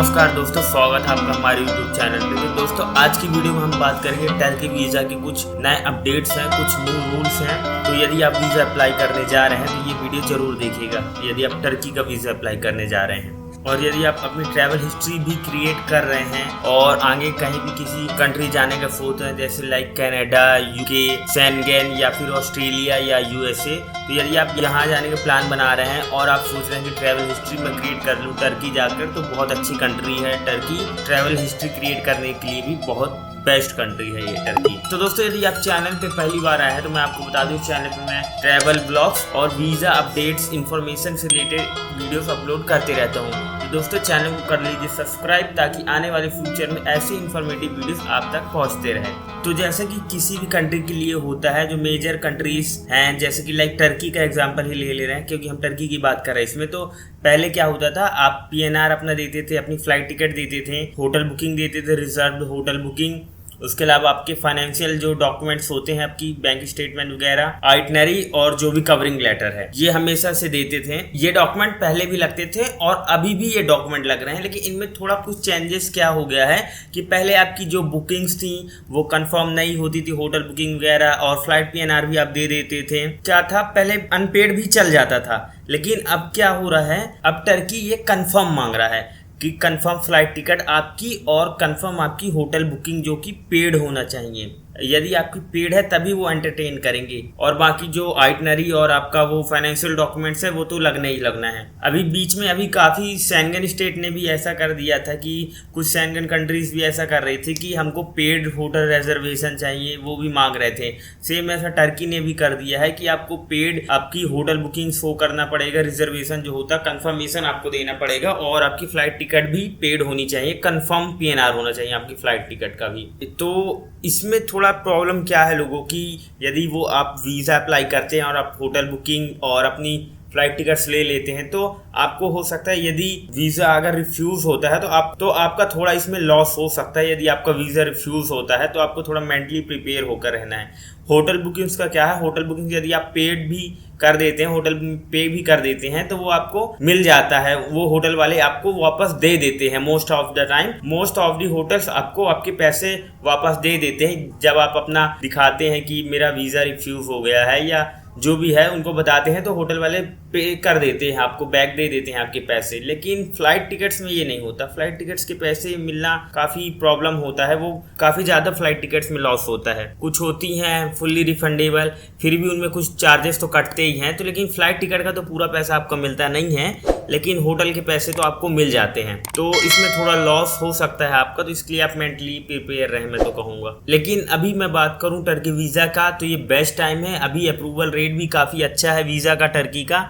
नमस्कार दोस्तों, स्वागत है आपका हमारे YouTube चैनल पे। तो दोस्तों आज की वीडियो में हम बात करेंगे टर्की वीज़ा के कुछ नए अपडेट्स हैं, कुछ न्यू रूल्स हैं। तो यदि आप वीज़ा अप्लाई करने जा रहे हैं तो ये वीडियो जरूर देखिएगा यदि आप टर्की का वीज़ा अप्लाई करने जा रहे हैं। और यदि आप अपनी ट्रैवल हिस्ट्री भी क्रिएट कर रहे हैं और आगे कहीं भी किसी कंट्री जाने का सोच रहे हैं, जैसे लाइक कनाडा, यूके, शेंगेन या फिर ऑस्ट्रेलिया या यूएसए, तो यदि आप यहाँ जाने का प्लान बना रहे हैं और आप सोच रहे हैं कि ट्रैवल हिस्ट्री में क्रिएट कर लूँ टर्की जाकर, तो बहुत अच्छी कंट्री है टर्की। ट्रैवल हिस्ट्री क्रिएट करने के लिए भी बहुत बेस्ट कंट्री है ये टर्की। तो दोस्तों यदि आप चैनल पे पहली बार आए हैं तो मैं आपको बता दूं, चैनल पे मैं ट्रैवल ब्लॉग्स और वीज़ा अपडेट्स इन्फॉर्मेशन से रिलेटेड वीडियोस अपलोड करते रहता हूँ। तो दोस्तों चैनल को कर लीजिए सब्सक्राइब, ताकि आने वाले फ्यूचर में ऐसे इन्फॉर्मेटिव वीडियोस आप तक पहुँचते रहे। तो जैसे कि किसी भी कंट्री के लिए होता है, जो मेजर कंट्रीज हैं, जैसे कि लाइक टर्की का एग्जांपल ही ले रहे हैं क्योंकि हम टर्की की बात कर रहे हैं इसमें। तो पहले क्या होता था, आप पीएनआर अपना देते थे, अपनी फ्लाइट टिकट देते थे, होटल बुकिंग देते थे, रिजर्व होटल बुकिंग, उसके अलावा आपके फाइनेंशियल जो डॉक्यूमेंट्स होते हैं, आपकी बैंक स्टेटमेंट वगैरह, आइटनरी और जो भी कवरिंग लेटर है, ये हमेशा से देते थे। ये डॉक्यूमेंट पहले भी लगते थे और अभी भी ये डॉक्यूमेंट लग रहे हैं, लेकिन इनमें थोड़ा कुछ चेंजेस क्या हो गया है कि पहले आपकी जो बुकिंग्स थी वो कंफर्म नहीं होती थी, होटल बुकिंग वगैरह, और फ्लाइट पीएनआर भी आप दे देते थे। क्या था, पहले अनपेड भी चल जाता था, लेकिन अब क्या हो रहा है, अब टर्की ये कंफर्म मांग रहा है कि कंफर्म फ्लाइट टिकट आपकी और कंफर्म आपकी होटल बुकिंग जो कि पेड होना चाहिए। यदि आपकी पेड है तभी वो एंटरटेन करेंगे, और बाकी जो आइटनरी और आपका वो फाइनेंशियल डॉक्यूमेंट्स है वो तो लगना ही लगना है। अभी बीच में अभी काफ़ी शेंगेन स्टेट ने भी ऐसा कर दिया था कि कुछ शेंगेन कंट्रीज भी ऐसा कर रही थी कि हमको पेड होटल रिजर्वेशन चाहिए, वो भी मांग रहे थे। सेम ऐसा टर्की ने भी कर दिया है कि आपको पेड आपकी होटल बुकिंग शो करना पड़ेगा, रिजर्वेशन जो होता है कंफर्मेशन आपको देना पड़ेगा, और आपकी फ्लाइट टिकट भी पेड होनी चाहिए, कंफर्म पीएनआर होना चाहिए आपकी फ्लाइट टिकट का भी। तो इसमें थोड़ा प्रॉब्लम क्या है लोगों की, यदि वो आप वीज़ा अप्लाई करते हैं और आप होटल बुकिंग और अपनी फ्लाइट टिकट्स ले लेते हैं, तो आपको हो सकता है यदि वीज़ा अगर रिफ्यूज़ होता है तो आपका थोड़ा इसमें लॉस हो सकता है। यदि आपका वीज़ा रिफ्यूज़ होता है तो आपको थोड़ा मेंटली प्रिपेयर होकर रहना है। होटल बुकिंग्स का क्या है, होटल बुकिंग यदि आप पेड भी कर देते हैं, होटल पे भी कर देते हैं, तो वो आपको मिल जाता है, वो होटल वाले आपको वापस दे देते हैं। Most of the time most of the hotels आपको आपके पैसे वापस दे देते हैं जब आप अपना दिखाते हैं कि मेरा वीज़ा रिफ्यूज़ हो गया है, या जो भी है उनको बताते हैं, तो होटल वाले पे कर देते हैं, आपको बैक दे देते हैं आपके पैसे। लेकिन फ्लाइट टिकट्स में ये नहीं होता। फ्लाइट टिकट्स के पैसे मिलना काफ़ी प्रॉब्लम होता है, वो काफ़ी ज़्यादा फ्लाइट टिकट्स में लॉस होता है। कुछ होती हैं फुल्ली रिफंडेबल, फिर भी उनमें कुछ चार्जेस तो कटते ही हैं, तो लेकिन फ्लाइट टिकट का तो पूरा पैसा आपको मिलता नहीं है, लेकिन होटल के पैसे तो आपको मिल जाते हैं। तो इसमें थोड़ा लॉस हो सकता है आपका, तो इसके लिए आप मेंटली प्रिपेयर रहे, मैं तो कहूँगा। लेकिन अभी मैं बात करूँ टर्की वीज़ा का, तो ये बेस्ट टाइम है। अभी अप्रूवल रेट भी काफ़ी अच्छा है वीज़ा का, टर्की का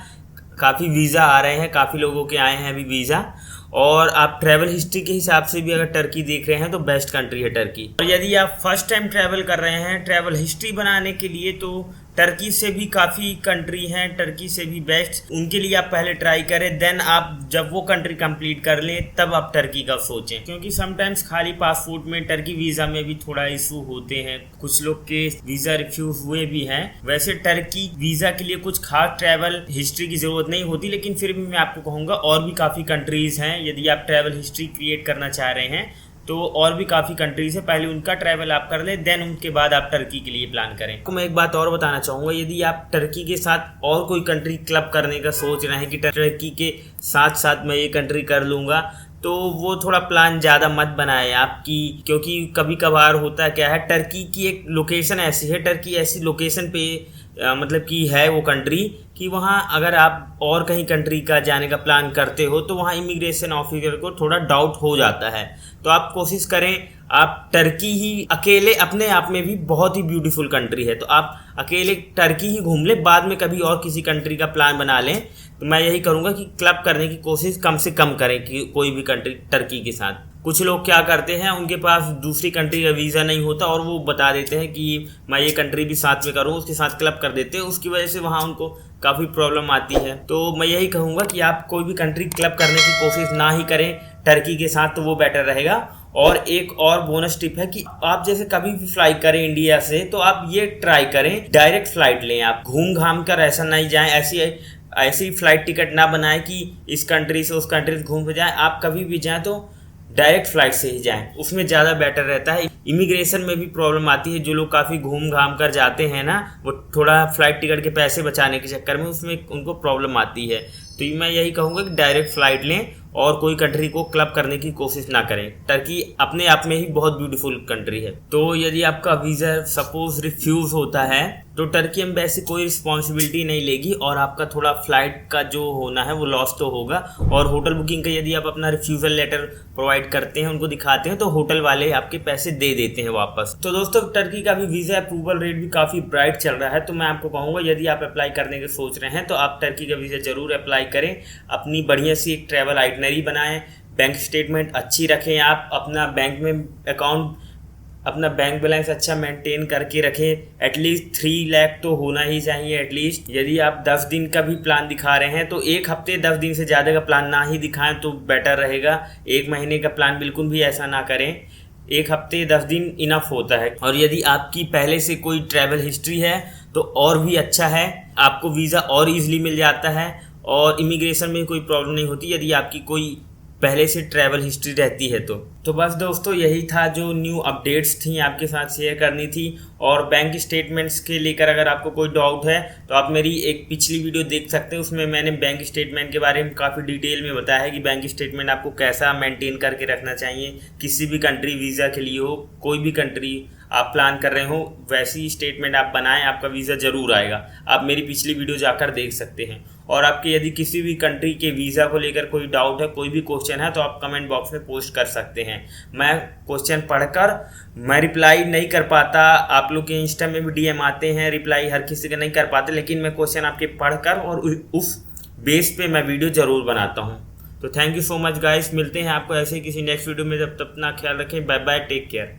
काफ़ी वीज़ा आ रहे हैं, काफ़ी लोगों के आए हैं अभी वीज़ा। और आप ट्रैवल हिस्ट्री के हिसाब से भी अगर टर्की देख रहे हैं तो बेस्ट कंट्री है टर्की। और यदि आप फर्स्ट टाइम ट्रैवल कर रहे हैं ट्रैवल हिस्ट्री बनाने के लिए, तो टर्की से भी काफ़ी कंट्री हैं, टर्की से भी बेस्ट, उनके लिए आप पहले ट्राई करें, देन आप जब वो कंट्री कंप्लीट कर लें तब आप टर्की का सोचें। क्योंकि समटाइम्स खाली पासपोर्ट में टर्की वीज़ा में भी थोड़ा इशू होते हैं, कुछ लोग के वीज़ा रिफ्यूज़ हुए भी हैं। वैसे टर्की वीज़ा के लिए कुछ खास ट्रैवल हिस्ट्री की ज़रूरत नहीं होती, लेकिन फिर भी मैं आपको कहूँगा और भी काफ़ी कंट्रीज़ हैं। यदि आप ट्रैवल हिस्ट्री क्रिएट करना चाह रहे हैं तो और भी काफ़ी कंट्रीज है, पहले उनका ट्रैवल आप कर लें, देन उनके बाद आप टर्की के लिए प्लान करें। तो मैं एक बात और बताना चाहूँगा, यदि आप टर्की के साथ और कोई कंट्री क्लब करने का सोच रहे हैं कि टर्की के साथ साथ मैं ये कंट्री कर लूँगा, तो वो थोड़ा प्लान ज़्यादा मत बनाए आपकी, क्योंकि कभी कभार होता क्या है, टर्की की एक लोकेशन ऐसी है, टर्की ऐसी लोकेशन पे मतलब कि है वो कंट्री कि वहाँ अगर आप और कहीं कंट्री का जाने का प्लान करते हो तो वहाँ इमिग्रेशन ऑफिसर को थोड़ा डाउट हो जाता है। तो आप कोशिश करें, आप टर्की ही अकेले अपने आप में भी बहुत ही ब्यूटीफुल कंट्री है, तो आप अकेले टर्की ही घूम लें, बाद में कभी और किसी कंट्री का प्लान बना लें। तो मैं यही करूँगा कि क्लब करने की कोशिश कम से कम करें कि कोई भी कंट्री टर्की के साथ। कुछ लोग क्या करते हैं, उनके पास दूसरी कंट्री का वीज़ा नहीं होता और वो बता देते हैं कि मैं ये कंट्री भी साथ में करूँ, उसके साथ क्लब कर देते हैं, उसकी वजह से वहाँ उनको काफ़ी प्रॉब्लम आती है। तो मैं यही कहूँगा कि आप कोई भी कंट्री क्लब करने की कोशिश ना ही करें टर्की के साथ, तो वो बेटर रहेगा। और एक और बोनस टिप है कि आप जैसे कभी भी फ्लाई करें इंडिया से, तो आप ये ट्राई करें डायरेक्ट फ्लाइट लें, आप घूम घाम कर ऐसा नहीं जाएं, ऐसी फ्लाइट टिकट ना बनाएं कि इस कंट्री से उस कंट्री से घूम के जाएं। आप कभी भी जाएं तो डायरेक्ट फ्लाइट से ही जाएं, उसमें ज़्यादा बेटर रहता है। इमिग्रेशन में भी प्रॉब्लम आती है, जो लोग काफ़ी घूम घाम कर जाते हैं ना, वो थोड़ा फ्लाइट टिकट के पैसे बचाने के चक्कर में उसमें उनको प्रॉब्लम आती है। तो मैं यही कहूँगा कि डायरेक्ट फ़्लाइट लें और कोई कंट्री को क्लब करने की कोशिश ना करें। टर्की अपने आप में ही बहुत ब्यूटीफुल कंट्री है। तो यदि आपका वीज़ा सपोज रिफ्यूज़ होता है तो टर्की एम्बेसी कोई रिस्पॉन्सिबिलिटी नहीं लेगी और आपका थोड़ा फ्लाइट का जो होना है वो लॉस तो होगा। और होटल बुकिंग का यदि आप अपना रिफ्यूज़ल लेटर प्रोवाइड करते हैं, उनको दिखाते हैं, तो होटल वाले आपके पैसे दे देते हैं वापस। तो दोस्तों टर्की का भी वीज़ा अप्रूवल रेट भी काफ़ी ब्राइट चल रहा है। तो मैं आपको कहूँगा यदि आप अप्लाई करने के सोच रहे हैं तो आप टर्की का वीज़ा ज़रूर अप्लाई करें। अपनी बढ़िया सी एक ट्रैवल आइटनरी बनाएं, बैंक स्टेटमेंट अच्छी रखें, आप अपना बैंक में अकाउंट, अपना बैंक बैलेंस अच्छा मेंटेन करके रखें। एटलीस्ट 3 लाख तो होना ही चाहिए एटलीस्ट। यदि आप 10 दिन का भी प्लान दिखा रहे हैं तो एक हफ्ते 10 दिन से ज़्यादा का प्लान ना ही दिखाएं तो बेटर रहेगा। 1 महीने का प्लान बिल्कुल भी ऐसा ना करें, 1 हफ्ते 10 दिन इनफ होता है। और यदि आपकी पहले से कोई ट्रैवल हिस्ट्री है तो और भी अच्छा है, आपको वीज़ा और ईजिली मिल जाता है और इमिग्रेशन में कोई प्रॉब्लम नहीं होती यदि आपकी कोई पहले से ट्रैवल हिस्ट्री रहती है तो बस दोस्तों यही था जो न्यू अपडेट्स थी आपके साथ शेयर करनी थी। और बैंक स्टेटमेंट्स के लेकर अगर आपको कोई डाउट है तो आप मेरी एक पिछली वीडियो देख सकते हैं, उसमें मैंने बैंक स्टेटमेंट के बारे में काफ़ी डिटेल में बताया है कि बैंक स्टेटमेंट आपको कैसा मेंटेन करके रखना चाहिए। किसी भी कंट्री वीज़ा के लिए हो, कोई भी कंट्री आप प्लान कर रहे हो, वैसी स्टेटमेंट आप बनाएं, आपका वीज़ा ज़रूर आएगा। आप मेरी पिछली वीडियो जाकर देख सकते हैं। और आपके यदि किसी भी कंट्री के वीज़ा को लेकर कोई डाउट है, कोई भी क्वेश्चन है, तो आप कमेंट बॉक्स में पोस्ट कर सकते हैं। मैं क्वेश्चन पढ़कर मैं रिप्लाई नहीं कर पाता, आप लोग के इंस्टा में भी डीएम आते हैं, रिप्लाई हर किसी का नहीं कर पाते, लेकिन मैं क्वेश्चन आपके पढ़कर और उस बेस पे मैं वीडियो ज़रूर बनाता हूँ। तो thank you so much guys, मिलते हैं आपको ऐसे ही किसी नेक्स्ट वीडियो में। जब तक अपना ख्याल रखें, बाय बाय, टेक केयर।